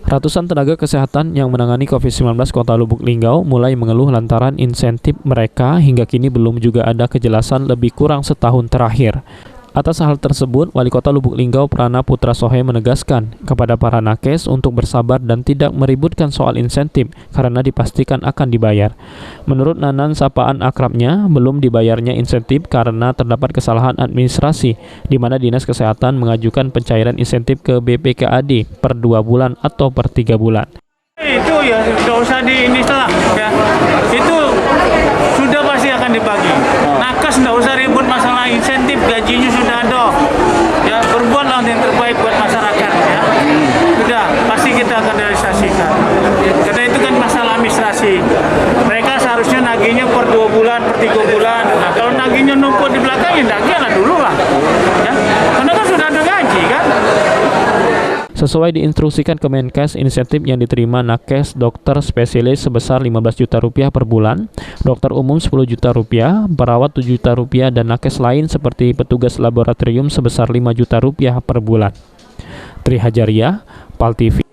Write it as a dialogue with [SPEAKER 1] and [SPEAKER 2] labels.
[SPEAKER 1] Ratusan tenaga kesehatan yang menangani COVID-19 Kota Lubuk Linggau mulai mengeluh lantaran insentif mereka hingga kini belum juga ada kejelasan lebih kurang setahun terakhir. Atas hal tersebut, Wali Kota Lubuk Linggau Prana Putra Sohe menegaskan kepada para nakes untuk bersabar dan tidak meributkan soal insentif karena dipastikan akan dibayar. Menurut Nanan sapaan akrabnya, belum dibayarnya insentif karena terdapat kesalahan administrasi, di mana Dinas Kesehatan mengajukan pencairan insentif ke BPKAD per 2 bulan atau per 3 bulan.
[SPEAKER 2] Itu ya, nggak usah ini salah ya. Itu sudah pasti akan dibagi. Nakes nggak usah ribut masalah insentif, gajinya sudah ada. Ya, berbuatlah yang terbaik buat masyarakat ya. Sudah, pasti kita akan realisasikan. Karena itu kan masalah administrasi. Mereka seharusnya nagihnya per 2 bulan, per 3 bulan. Nah, kalau nagihnya numpuk di belakang, ya nagihlah dulu lah. Ya. Karena kan sudah ada gaji kan.
[SPEAKER 1] Sesuai diinstruksikan Kemenkes, insentif yang diterima nakes dokter spesialis sebesar 15 juta rupiah per bulan, dokter umum 10 juta rupiah, perawat 7 juta rupiah, dan nakes lain seperti petugas laboratorium sebesar 5 juta rupiah per bulan. Tri Hajariah, PAL TV.